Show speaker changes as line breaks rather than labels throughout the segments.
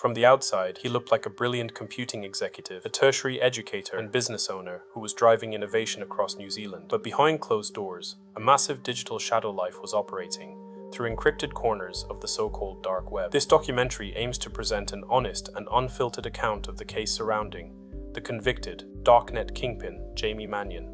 From the outside, he looked like a brilliant computing executive, a tertiary educator and business owner who was driving innovation across New Zealand. But behind closed doors, a massive digital shadow life was operating through encrypted corners of the so-called dark web. This documentary aims to present an honest and unfiltered account of the case surrounding the convicted darknet kingpin, Jamie Mannion.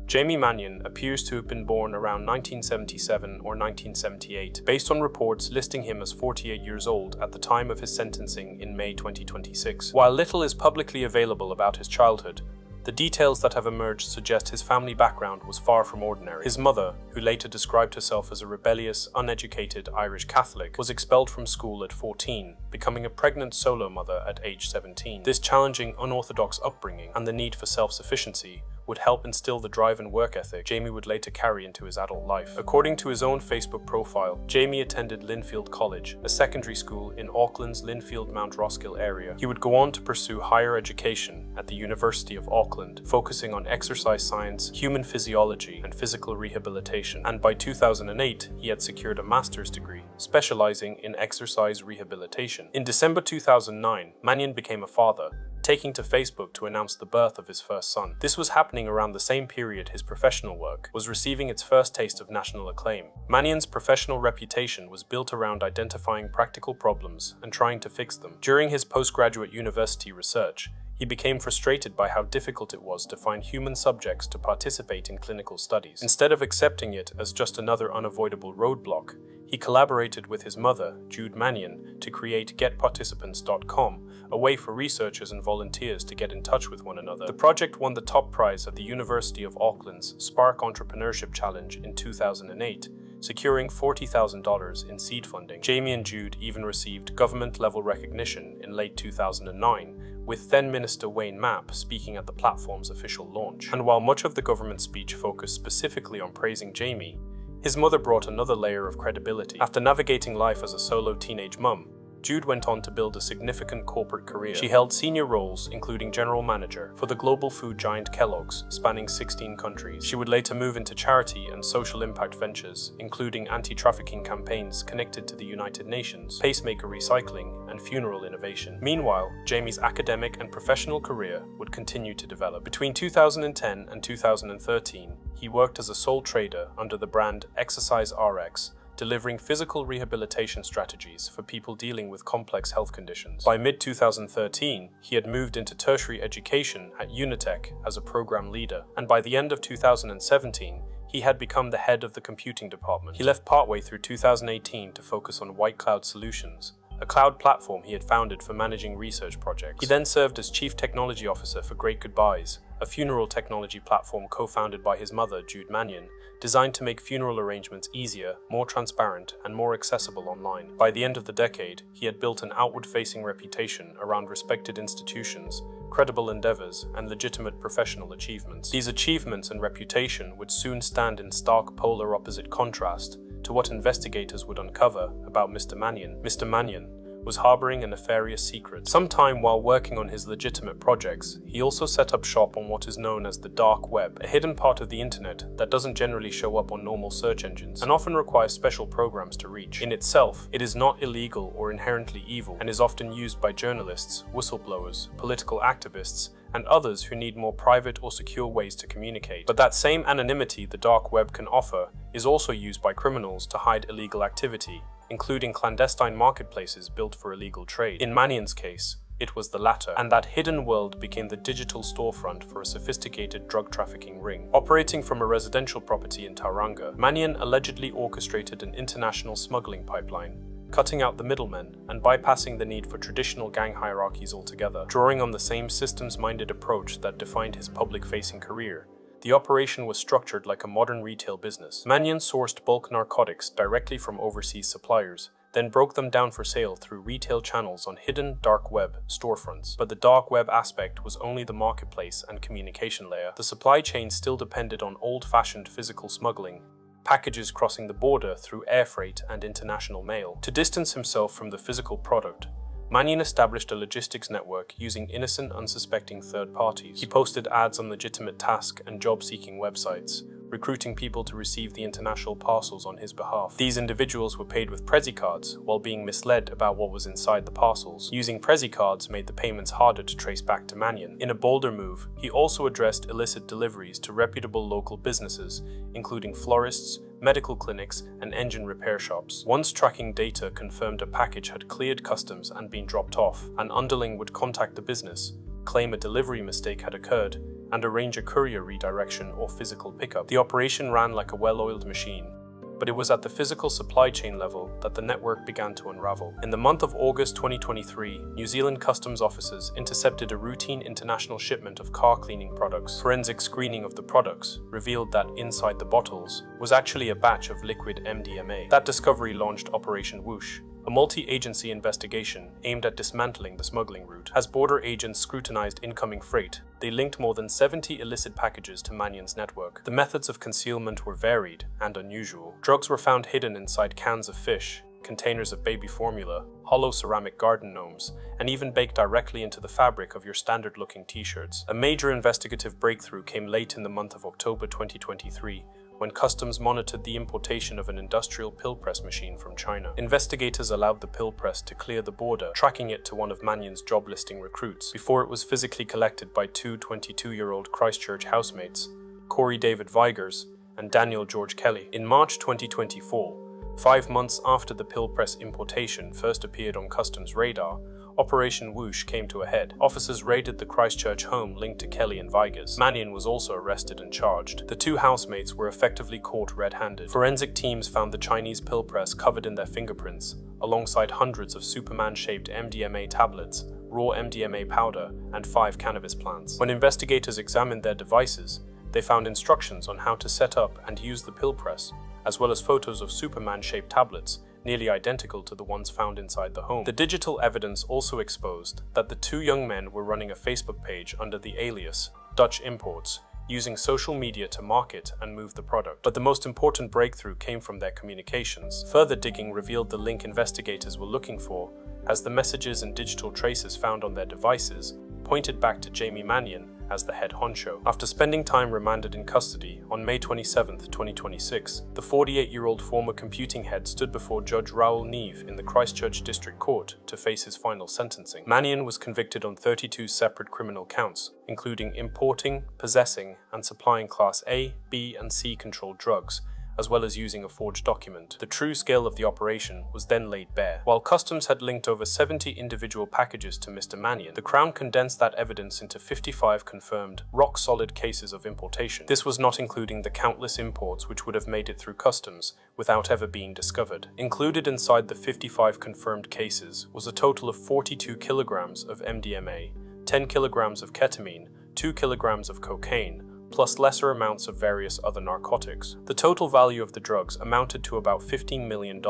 Jamie Mannion appears to have been born around 1977 or 1978, based on reports listing him as 48 years old at the time of his sentencing in May 2026. While little is publicly available about his childhood, the details that have emerged suggest his family background was far from ordinary. His mother, who later described herself as a rebellious, uneducated Irish Catholic, was expelled from school at 14, becoming a pregnant solo mother at age 17. This challenging, unorthodox upbringing and the need for self-sufficiency would help instill the drive and work ethic Jamie would later carry into his adult life. According to his own Facebook profile, Jamie attended Linfield College, a secondary school in Auckland's Linfield Mount Roskill area. He would go on to pursue higher education at the University of Auckland, focusing on exercise science, human physiology, and physical rehabilitation. And by 2008, he had secured a master's degree, specializing in exercise rehabilitation. In December 2009, Mannion became a father, taking to Facebook to announce the birth of his first son. This was happening around the same period his professional work was receiving its first taste of national acclaim. Mannion's professional reputation was built around identifying practical problems and trying to fix them. During his postgraduate university research, he became frustrated by how difficult it was to find human subjects to participate in clinical studies. Instead of accepting it as just another unavoidable roadblock, he collaborated with his mother, Jude Mannion, to create getparticipants.com, a way for researchers and volunteers to get in touch with one another. The project won the top prize at the University of Auckland's Spark Entrepreneurship Challenge in 2008, securing $40,000 in seed funding. Jamie and Jude even received government-level recognition in late 2009, with then Minister Wayne Mapp speaking at the platform's official launch. And while much of the government speech focused specifically on praising Jamie, his mother brought another layer of credibility. After navigating life as a solo teenage mum, Jude went on to build a significant corporate career. She held senior roles, including general manager, for the global food giant Kellogg's, spanning 16 countries. She would later move into charity and social impact ventures, including anti-trafficking campaigns connected to the United Nations, pacemaker recycling, and funeral innovation. Meanwhile, Jamie's academic and professional career would continue to develop. Between 2010 and 2013, he worked as a sole trader under the brand Exercise RX, delivering physical rehabilitation strategies for people dealing with complex health conditions. By mid-2013, he had moved into tertiary education at Unitec as a program leader, and by the end of 2017, he had become the head of the computing department. He left partway through 2018 to focus on White Cloud Solutions, a cloud platform he had founded for managing research projects. He then served as Chief Technology Officer for Great Goodbyes, a funeral technology platform co-founded by his mother, Jude Mannion, designed to make funeral arrangements easier, more transparent, and more accessible online. By the end of the decade, he had built an outward-facing reputation around respected institutions, credible endeavors, and legitimate professional achievements. These achievements and reputation would soon stand in stark polar opposite contrast to what investigators would uncover about Mr. Mannion. Mr. Mannion was harboring a nefarious secret. Sometime while working on his legitimate projects, he also set up shop on what is known as the dark web, a hidden part of the internet that doesn't generally show up on normal search engines and often requires special programs to reach. In itself, it is not illegal or inherently evil and is often used by journalists, whistleblowers, political activists, and others who need more private or secure ways to communicate. But that same anonymity the dark web can offer is also used by criminals to hide illegal activity, including clandestine marketplaces built for illegal trade. In Mannion's case, it was the latter, and that hidden world became the digital storefront for a sophisticated drug trafficking ring. Operating from a residential property in Tauranga, Mannion allegedly orchestrated an international smuggling pipeline, cutting out the middlemen and bypassing the need for traditional gang hierarchies altogether. Drawing on the same systems-minded approach that defined his public-facing career, the operation was structured like a modern retail business. Mannion sourced bulk narcotics directly from overseas suppliers, then broke them down for sale through retail channels on hidden dark web storefronts. But the dark web aspect was only the marketplace and communication layer. The supply chain still depended on old-fashioned physical smuggling, packages crossing the border through air freight and international mail. To distance himself from the physical product, Mannion established a logistics network using innocent, unsuspecting third parties. He posted ads on legitimate task and job-seeking websites, recruiting people to receive the international parcels on his behalf. These individuals were paid with Prezi cards while being misled about what was inside the parcels. Using Prezi cards made the payments harder to trace back to Mannion. In a bolder move, he also addressed illicit deliveries to reputable local businesses, including florists, medical clinics, and engine repair shops. Once tracking data confirmed a package had cleared customs and been dropped off, an underling would contact the business, claim a delivery mistake had occurred, and arrange a courier redirection or physical pickup. The operation ran like a well-oiled machine, but it was at the physical supply chain level that the network began to unravel. In the month of August 2023, New Zealand customs officers intercepted a routine international shipment of car cleaning products. Forensic screening of the products revealed that inside the bottles was actually a batch of liquid MDMA. That discovery launched Operation Whoosh, a multi-agency investigation aimed at dismantling the smuggling route. As border agents scrutinized incoming freight, they linked more than 70 illicit packages to Mannion's network. The methods of concealment were varied and unusual. Drugs were found hidden inside cans of fish, containers of baby formula, hollow ceramic garden gnomes, and even baked directly into the fabric of your standard-looking t-shirts. A major investigative breakthrough came late in the month of October 2023, when customs monitored the importation of an industrial pill press machine from China. Investigators allowed the pill press to clear the border, tracking it to one of Mannion's job listing recruits, before it was physically collected by two 22-year-old Christchurch housemates, Corey David Vigers and Daniel George Kelly. In March 2024, 5 months after the pill press importation first appeared on customs radar, Operation Whoosh came to a head. Officers raided the Christchurch home linked to Kelly and Vigers. Mannion was also arrested and charged. The two housemates were effectively caught red-handed. Forensic teams found the Chinese pill press covered in their fingerprints, alongside hundreds of Superman-shaped MDMA tablets, raw MDMA powder, and 5 cannabis plants. When investigators examined their devices, they found instructions on how to set up and use the pill press, as well as photos of Superman-shaped tablets, nearly identical to the ones found inside the home. The digital evidence also exposed that the two young men were running a Facebook page under the alias Dutch Imports, using social media to market and move the product. But the most important breakthrough came from their communications. Further digging revealed the link investigators were looking for, as the messages and digital traces found on their devices pointed back to Jamie Mannion as the head honcho. After spending time remanded in custody on May 27, 2026, the 48-year-old former computing head stood before Judge Raoul Neve in the Christchurch District Court to face his final sentencing. Mannion was convicted on 32 separate criminal counts, including importing, possessing, and supplying Class A, B, and C controlled drugs, as well as using a forged document. The true scale of the operation was then laid bare. While customs had linked over 70 individual packages to Mr. Mannion, the Crown condensed that evidence into 55 confirmed, rock-solid cases of importation. This was not including the countless imports which would have made it through customs without ever being discovered. Included inside the 55 confirmed cases was a total of 42 kilograms of MDMA, 10 kilograms of ketamine, 2 kilograms of cocaine, plus lesser amounts of various other narcotics. The total value of the drugs amounted to about $15 million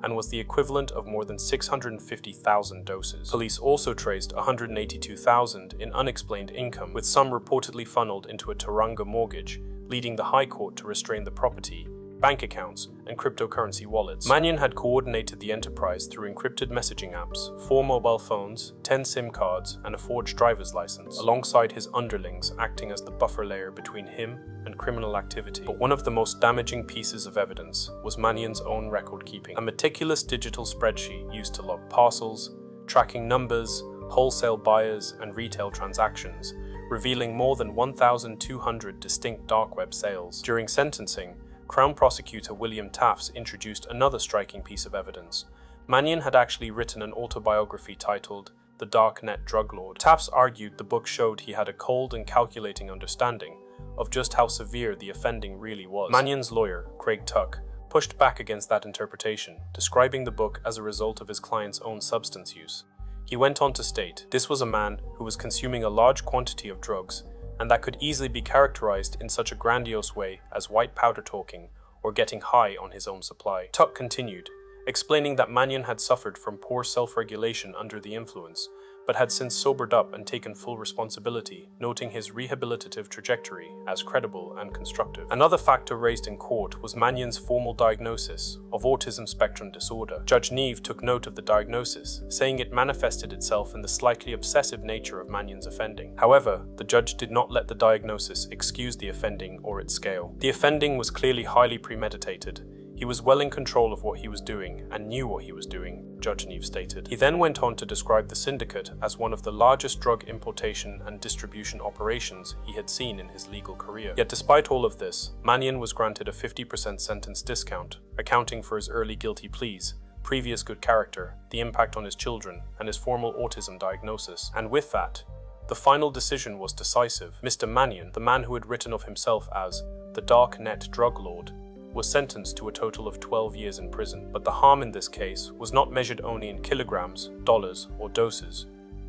and was the equivalent of more than 650,000 doses. Police also traced 182,000 in unexplained income, with some reportedly funneled into a Tauranga mortgage, leading the High Court to restrain the property, bank accounts, and cryptocurrency wallets. Mannion had coordinated the enterprise through encrypted messaging apps, 4 mobile phones, 10 SIM cards, and a forged driver's license, alongside his underlings acting as the buffer layer between him and criminal activity. But one of the most damaging pieces of evidence was Mannion's own record keeping, a meticulous digital spreadsheet used to log parcels, tracking numbers, wholesale buyers, and retail transactions, revealing more than 1,200 distinct dark web sales. During sentencing, Crown Prosecutor William Tafts introduced another striking piece of evidence. Mannion had actually written an autobiography titled The Darknet Drug Lord. Tafts argued the book showed he had a cold and calculating understanding of just how severe the offending really was. Mannion's lawyer, Craig Tuck, pushed back against that interpretation, describing the book as a result of his client's own substance use. He went on to state, this was a man who was consuming a large quantity of drugs, and that could easily be characterized in such a grandiose way as white powder talking or getting high on his own supply. Tuck continued, explaining that Mannion had suffered from poor self-regulation under the influence, but had since sobered up and taken full responsibility, noting his rehabilitative trajectory as credible and constructive. Another factor raised in court was Mannion's formal diagnosis of autism spectrum disorder. Judge Neve took note of the diagnosis, saying it manifested itself in the slightly obsessive nature of Mannion's offending. However, the judge did not let the diagnosis excuse the offending or its scale. The offending was clearly highly premeditated. He was well in control of what he was doing and knew what he was doing, Judge Neve stated. He then went on to describe the syndicate as one of the largest drug importation and distribution operations he had seen in his legal career. Yet despite all of this, Mannion was granted a 50% sentence discount, accounting for his early guilty pleas, previous good character, the impact on his children, and his formal autism diagnosis. And with that, the final decision was decisive. Mr. Mannion, the man who had written of himself as the darknet drug lord, was sentenced to a total of 12 years in prison. But the harm in this case was not measured only in kilograms, dollars, or doses.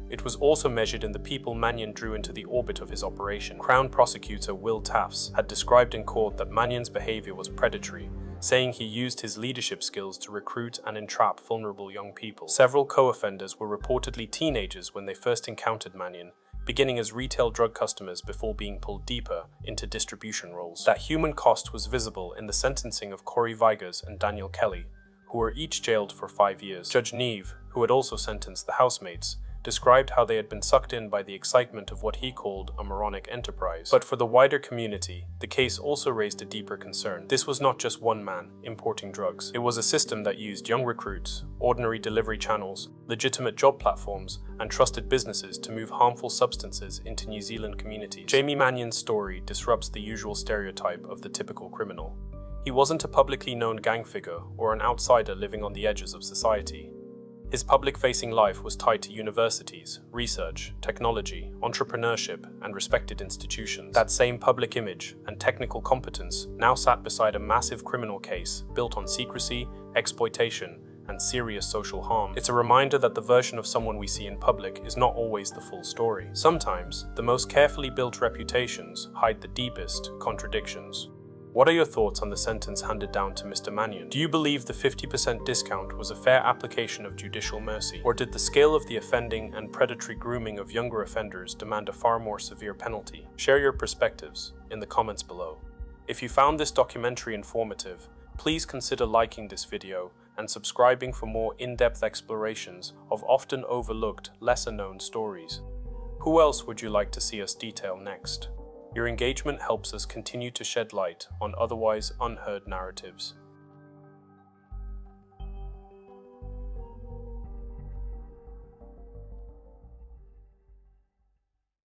It was also measured in the people Mannion drew into the orbit of his operation. Crown Prosecutor Will Tafts had described in court that Mannion's behavior was predatory, saying he used his leadership skills to recruit and entrap vulnerable young people. Several co-offenders were reportedly teenagers when they first encountered Mannion, beginning as retail drug customers before being pulled deeper into distribution roles. That human cost was visible in the sentencing of Corey Vigers and Daniel Kelly, who were each jailed for 5 years. Judge Neve, who had also sentenced the housemates, described how they had been sucked in by the excitement of what he called a moronic enterprise. But for the wider community, the case also raised a deeper concern. This was not just one man importing drugs. It was a system that used young recruits, ordinary delivery channels, legitimate job platforms, and trusted businesses to move harmful substances into New Zealand communities. Jamie Mannion's story disrupts the usual stereotype of the typical criminal. He wasn't a publicly known gang figure or an outsider living on the edges of society. His public-facing life was tied to universities, research, technology, entrepreneurship, and respected institutions. That same public image and technical competence now sat beside a massive criminal case built on secrecy, exploitation, and serious social harm. It's a reminder that the version of someone we see in public is not always the full story. Sometimes, the most carefully built reputations hide the deepest contradictions. What are your thoughts on the sentence handed down to Mr. Mannion? Do you believe the 50% discount was a fair application of judicial mercy? Or did the scale of the offending and predatory grooming of younger offenders demand a far more severe penalty? Share your perspectives in the comments below. If you found this documentary informative, please consider liking this video and subscribing for more in-depth explorations of often overlooked, lesser-known stories. Who else would you like to see us detail next? Your engagement helps us continue to shed light on otherwise unheard narratives.